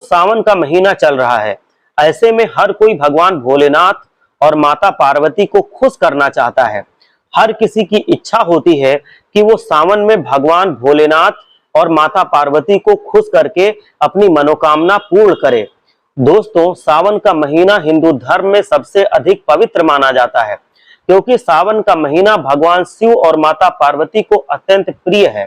सावन का महीना चल रहा है। ऐसे में हर कोई भगवान भोलेनाथ और माता पार्वती को खुश करना चाहता है। हर किसी की इच्छा होती है कि वो सावन में भगवान भोलेनाथ और माता पार्वती को खुश करके अपनी मनोकामना पूर्ण करे। दोस्तों, सावन का महीना हिंदू धर्म में सबसे अधिक पवित्र माना जाता है, क्योंकि सावन का महीना भगवान शिव और माता पार्वती को अत्यंत प्रिय है।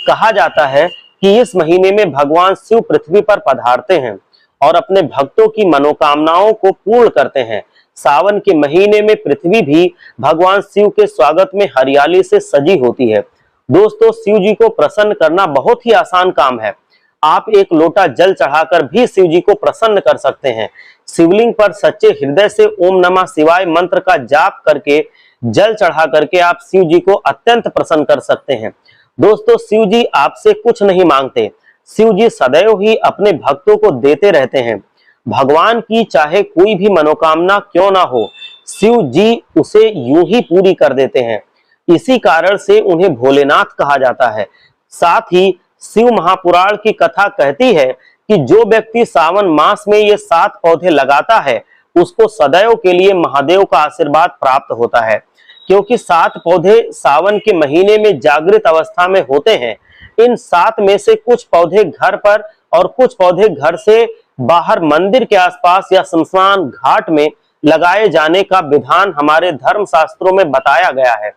कहा जाता है कि इस महीने में भगवान शिव पृथ्वी पर पधारते हैं और अपने भक्तों की मनोकामनाओं को पूर्ण करते हैं। सावन के महीने में पृथ्वी भी भगवान शिव के स्वागत में हरियाली से सजी होती है। दोस्तों, शिव जी को प्रसन्न करना बहुत ही आसान काम है। आप एक लोटा जल चढ़ाकर भी शिव जी को प्रसन्न कर सकते हैं। शिवलिंग पर सच्चे हृदय से ओम नमः शिवाय मंत्र का जाप करके जल चढ़ा करके आप शिव जी को अत्यंत प्रसन्न कर सकते हैं। दोस्तों, शिव जी आपसे कुछ नहीं मांगते। शिव जी सदैव ही अपने भक्तों को देते रहते हैं। भगवान की चाहे कोई भी मनोकामना क्यों ना हो, शिव जी उसे यूं ही पूरी कर देते हैं। इसी कारण से उन्हें भोलेनाथ कहा जाता है। साथ ही शिव महापुराण की कथा कहती है कि जो व्यक्ति सावन मास में ये 7 पौधे लगाता है, उसको सदैव के लिए महादेव का आशीर्वाद प्राप्त होता है। क्योंकि 7 पौधे सावन के महीने में जागृत अवस्था में होते हैं। इन 7 में से कुछ पौधे घर पर और कुछ पौधे घर से बाहर मंदिर के आसपास या शमशान घाट में लगाए जाने का विधान हमारे धर्म शास्त्रों में बताया गया है।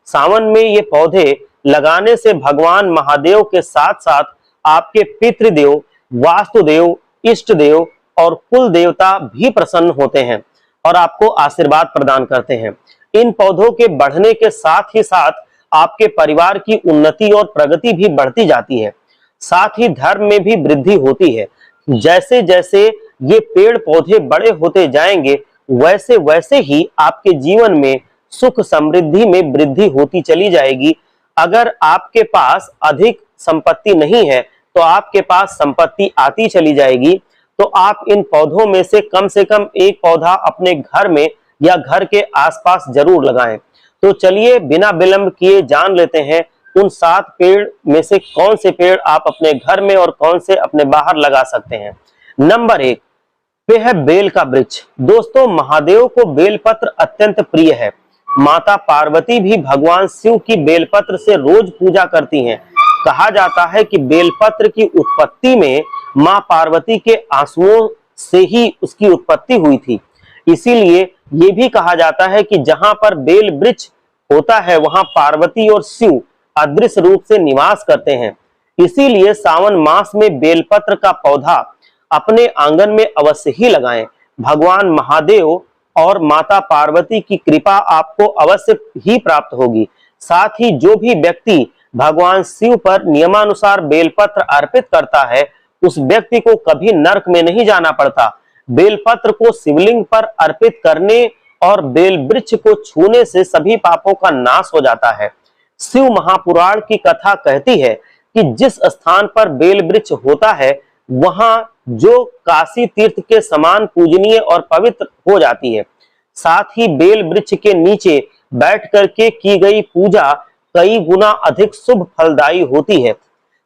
सावन में ये पौधे लगाने से भगवान महादेव के साथ साथ आपके पितृदेव, वास्तुदेव, इष्ट देव और कुल देवता भी प्रसन्न होते हैं और आपको आशीर्वाद प्रदान करते हैं। इन पौधों के बढ़ने के साथ ही साथ आपके परिवार की उन्नति और प्रगति भी बढ़ती जाती है। साथ ही धर्म में भी वृद्धि होती है। जैसे जैसे ये पेड़ पौधे बड़े होते जाएंगे, वैसे वैसे ही आपके जीवन में सुख समृद्धि में वृद्धि होती चली जाएगी। अगर आपके पास अधिक संपत्ति नहीं है तो आपके पास संपत्ति आती चली जाएगी। तो आप इन पौधों में से कम एक पौधा अपने घर में या घर के आसपास जरूर लगाएं। तो चलिए बिना विलंब किए जान लेते हैं उन 7 पेड़ में से कौन से पेड़ आप अपने घर में और कौन से अपने बाहर लगा सकते हैं। नंबर 1 पे है बेल का वृक्ष। दोस्तों, महादेव को बेलपत्र अत्यंत प्रिय है। माता पार्वती भी भगवान शिव की बेलपत्र से रोज पूजा करती हैं। कहा जाता है कि बेलपत्र की उत्पत्ति में मां पार्वती के आंसुओं से ही उसकी उत्पत्ति हुई थी। इसीलिए ये भी कहा जाता है कि जहां पर बेल वृक्ष होता है वहां पार्वती और शिव अदृश्य रूप से निवास करते हैं। इसीलिए सावन मास में बेलपत्र का पौधा अपने आंगन में अवश्य ही लगाएं। भगवान महादेव और माता पार्वती की कृपा आपको अवश्य ही प्राप्त होगी। साथ ही जो भी व्यक्ति भगवान शिव पर नियमानुसार बेलपत्र अर्पित करता है, उस व्यक्ति को कभी नरक में नहीं जाना पड़ता। बेलपत्र को शिवलिंग पर अर्पित करने और बेल वृक्ष को छूने से सभी पापों का नाश हो जाता है। शिव महापुराण की कथा कहती है कि जिस स्थान पर बेल वृक्ष होता है, वहां जो काशी तीर्थ के समान पूजनीय और पवित्र हो जाती है। साथ ही बेल वृक्ष के नीचे बैठ करके की गई पूजा कई गुना अधिक शुभ फलदायी होती है।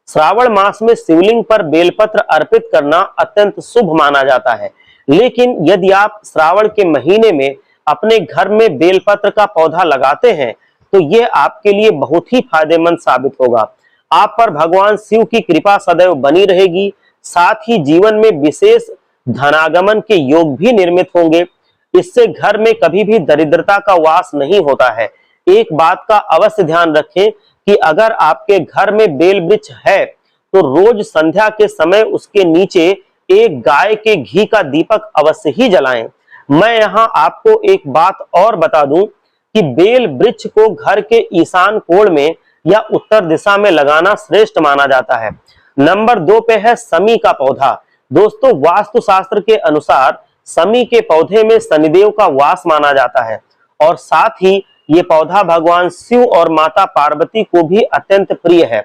श्रावण मास में शिवलिंग पर बेलपत्र अर्पित करना अत्यंत शुभ माना जाता है। लेकिन यदि आप श्रावण के महीने में अपने घर में बेलपत्र का पौधा लगाते हैं, तो ये आपके लिए बहुत ही फायदेमंद साबित होगा। आप पर भगवान शिव की कृपा सदैव बनी रहेगी। साथ ही जीवन में विशेष धनागमन के योग भी निर्मित होंगे। इससे घर में कभी भी दरिद्रता का वास नहीं होता है। एक बात का अवश्य ध्यान रखें कि अगर आपके घर में बेल वृक्ष है तो रोज संध्या के समय उसके नीचे एक गाय के घी का दीपक अवश्य ही जलाएं। मैं यहाँ आपको एक बात और बता दूं कि बेल वृक्ष को घर के ईशान कोण में या उत्तर दिशा में लगाना श्रेष्ठ माना जाता है। नंबर 2 पे है समी का पौधा। दोस्तों, वास्तुशास्त्र के अनुसार समी के पौधे में शनिदेव का वास माना जाता है और साथ ही ये पौधा भगवान शिव और माता पार्वती को भी अत्यंत प्रिय है,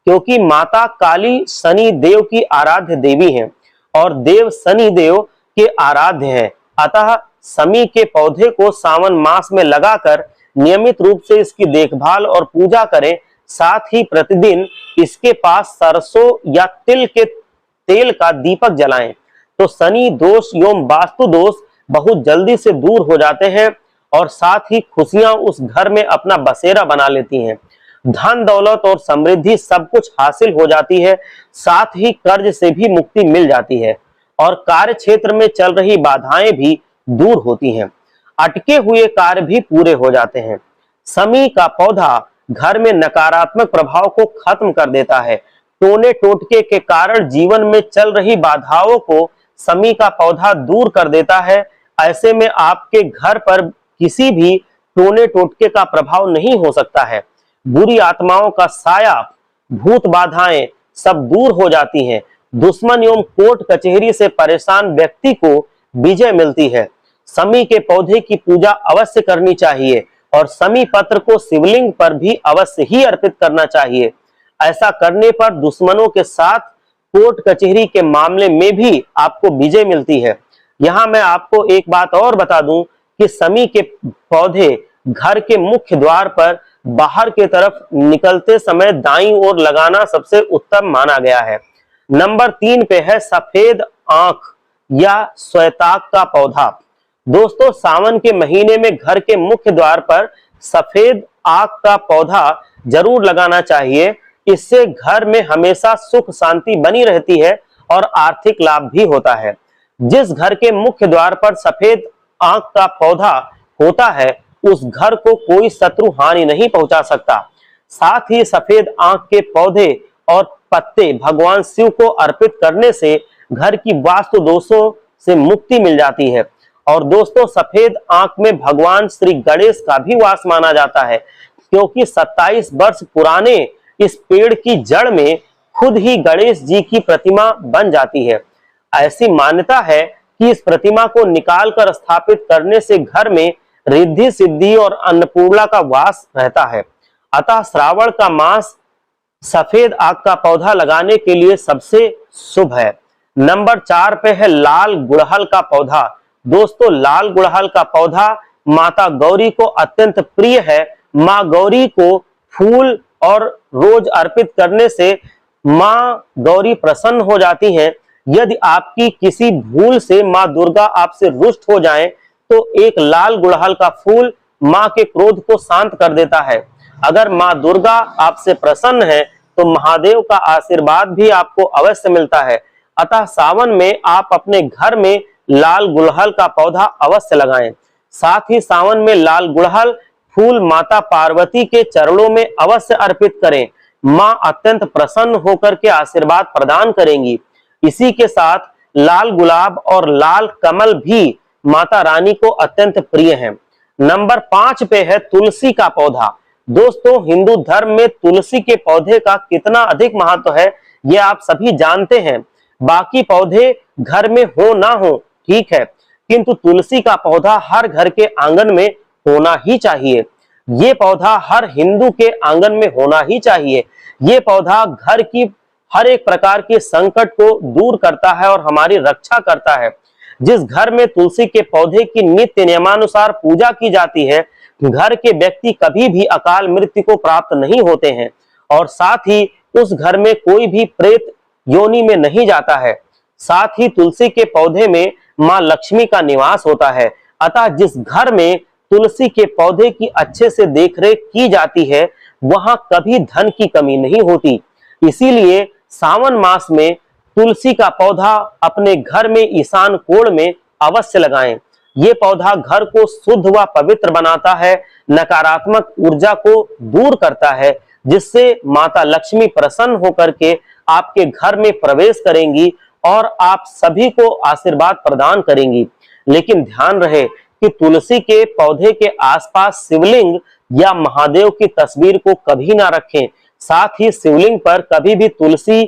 क्योंकि माता काली शनि देव की आराध्य देवी हैं और देव शनि देव के आराध्य हैं। अतः समी के पौधे को सावन मास में लगाकर नियमित रूप से इसकी देखभाल और पूजा करें। साथ ही प्रतिदिन इसके पास सरसों या तिल के तेल का दीपक जलाएं। तो शनि दोष एवं वास्तु दोष बहुत जल्दी से दूर हो जाते हैं और साथ ही खुशियां उस घर में अपना बसेरा बना लेती हैं। धन दौलत और समृद्धि सब कुछ हासिल हो जाती है, साथ ही कर्ज से भी मुक्ति मिल जाती है और कार्य क्षेत्र में चल रही बाधाएं भी दूर होती हैं। अटके हुए कार्य भी पूरे हो जाते हैं। शमी का पौधा घर में नकारात्मक प्रभाव को खत्म कर देता है। टोने टोटके के कारण जीवन में चल रही बाधाओं को शमी का पौधा दूर कर देता है। ऐसे में आपके घर पर किसी भी टोने टोटके का प्रभाव नहीं हो सकता है। बुरी आत्माओं का साया, भूत बाधाएं सब दूर हो जाती हैं। दुश्मन एवं कोर्ट कचहरी से परेशान व्यक्ति को विजय मिलती है। शमी के पौधे की पूजा अवश्य करनी चाहिए और शमी पत्र को शिवलिंग पर भी अवश्य ही अर्पित करना चाहिए। ऐसा करने पर दुश्मनों के साथ कोर्ट कचहरी के मामले में भी आपको विजय मिलती है। यहाँ मैं आपको एक बात और बता दूं कि शमी के पौधे घर के मुख्य द्वार पर बाहर की तरफ निकलते समय दाईं ओर लगाना सबसे उत्तम माना गया है। नंबर 3 पे है सफेद आंख या श्वेताक का पौधा। दोस्तों, सावन के महीने में घर के मुख्य द्वार पर सफेद आंख का पौधा जरूर लगाना चाहिए। इससे घर में हमेशा सुख शांति बनी रहती है और आर्थिक लाभ भी होता है। जिस घर के मुख्य द्वार पर सफेद आंख का पौधा होता है उस घर को कोई शत्रु हानि नहीं पहुंचा सकता। साथ ही सफेद आंख के पौधे और पत्ते भगवान शिव को अर्पित करने से घर की वास्तु दोषों से मुक्ति मिल जाती है। और दोस्तों, सफेद आंख में भगवान श्री गणेश का भी वास माना जाता है, क्योंकि 27 वर्ष पुराने इस पेड़ की जड़ में खुद ही गणेश जी की प्रतिमा बन जाती है। ऐसी मान्यता है कि इस प्रतिमा को निकाल कर स्थापित करने से घर में रिद्धि सिद्धि और अन्नपूर्णा का वास रहता है। अतः श्रावण का मास सफेद आंख का पौधा लगाने के लिए सबसे शुभ है। नंबर 4 पे है लाल गुड़हल का पौधा। दोस्तों, लाल गुड़हल का पौधा माता गौरी को अत्यंत प्रिय है। माँ गौरी को फूल और रोज अर्पित करने से माँ गौरी प्रसन्न हो जाती हैं। यदि आपकी किसी भूल से माँ दुर्गा आपसे रुष्ट हो जाएं, तो एक लाल गुड़हल का फूल माँ के क्रोध को शांत कर देता है। अगर माँ दुर्गा आपसे प्रसन्न है तो महादेव का आशीर्वाद भी आपको अवश्य मिलता है। अतः सावन में आप अपने घर में लाल गुड़हल का पौधा अवश्य लगाएं। साथ ही सावन में लाल गुड़हल फूल माता पार्वती के चरणों में अवश्य अर्पित करें। माँ अत्यंत प्रसन्न होकर के आशीर्वाद प्रदान करेंगी। इसी के साथ लाल गुलाब और लाल कमल भी माता रानी को अत्यंत प्रिय हैं। नंबर 5 पे है तुलसी का पौधा। दोस्तों, हिंदू धर्म में तुलसी के पौधे का कितना अधिक महत्व है ये आप सभी जानते हैं। बाकी पौधे घर में हो ना हो ठीक है, किंतु तुलसी का पौधा हर घर के आंगन में होना ही चाहिए। ये पौधा हर हिंदू के आंगन में होना ही चाहिए। ये पौधा घर की हर एक प्रकार के संकट को दूर करता है और हमारी रक्षा करता है। जिस घर में तुलसी के पौधे की नित्य नियमानुसार पूजा की जाती है, घर के व्यक्ति कभी भी अकाल मृत्यु को प्राप्त नहीं होते हैं और साथ ही उस घर में कोई भी प्रेत योनि में नहीं जाता है। साथ ही तुलसी के पौधे में मां लक्ष्मी का निवास होता है। अतः जिस घर में तुलसी के पौधे की अच्छे से देखरेख की जाती है वहां कभी धन की कमी नहीं होती। इसीलिए सावन मास में तुलसी का पौधा अपने घर में ईशान कोण में अवश्य लगाएं। ये पौधा घर को शुद्ध व पवित्र बनाता है, नकारात्मक ऊर्जा को दूर करता है, जिससे माता लक्ष्मी प्रसन्न होकर के आपके घर में प्रवेश करेंगी और आप सभी को आशीर्वाद प्रदान करेंगी। लेकिन ध्यान रहे कि तुलसी के पौधे के आसपास शिवलिंग या महादेव की तस्वीर को कभी ना रखें। साथ ही शिवलिंग पर कभी भी तुलसी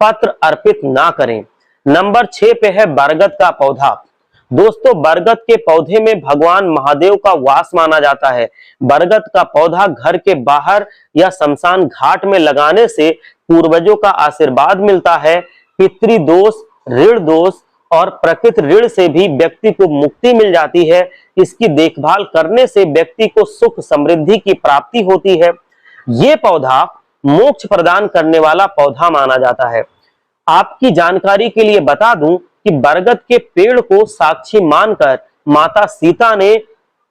पत्र अर्पित ना करें। नंबर 6 पे है बरगद का पौधा। दोस्तों, बरगद के पौधे में भगवान महादेव का वास माना जाता है। बरगद का पौधा घर के बाहर या शमशान घाट में लगाने से पूर्वजों का आशीर्वाद मिलता है। पितृदोष, ऋण दोष और प्रकृत ऋण से भी व्यक्ति को मुक्ति मिल जाती है। इसकी देखभाल करने से व्यक्ति को सुख समृद्धि की प्राप्ति होती है। ये पौधा मोक्ष प्रदान करने वाला पौधा माना जाता है। आपकी जानकारी के लिए बता दूं कि बरगद के पेड़ को साक्षी मानकर माता सीता ने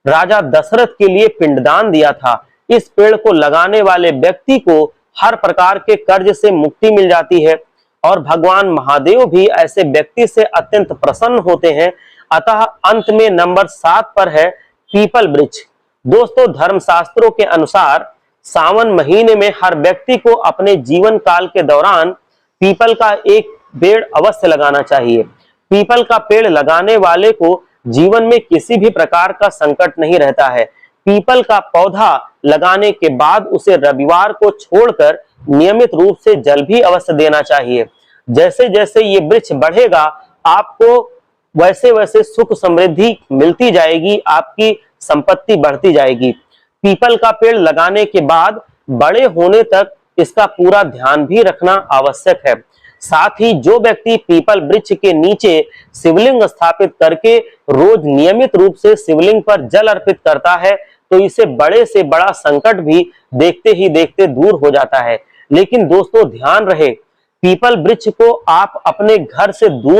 राजा दशरथ के लिए पिंडदान दिया था। इस पेड़ को लगाने वाले व्यक्ति को हर प्रकार के कर्ज से मुक्ति मिल जाती है और भगवान महादेव भी ऐसे व्यक्ति से अत्यंत प्रसन्न होते हैं। अतः अंत में नंबर 7 पर है पीपल वृक्ष। दोस्तों, धर्मशास्त्रों के अनुसार सावन महीने में हर व्यक्ति को अपने जीवन काल के दौरान पीपल का एक पेड़ अवश्य लगाना चाहिए। पीपल का पेड़ लगाने वाले को जीवन में किसी भी प्रकार का संकट नहीं रहता है। पीपल का पौधा लगाने के बाद उसे रविवार को छोड़कर नियमित रूप से जल भी अवश्य देना चाहिए। जैसे जैसे ये वृक्ष बढ़ेगा आपको वैसे वैसे सुख समृद्धि मिलती जाएगी, आपकी संपत्ति बढ़ती जाएगी। पीपल का पेड़ लगाने के बाद बड़े होने तक इसका पूरा ध्यान भी रखना आवश्यक है। साथ ही जो व्यक्ति पीपल वृक्ष के नीचे शिवलिंग स्थापित करके रोज नियमित रूप से शिवलिंग पर जल अर्पित करता है तो इसे बड़े से बड़ा संकट भी देखते ही देखते दूर हो जाता है। लेकिन दोस्तों ध्यान रहे, पीपल वृक्ष को आप अपने घर से दूर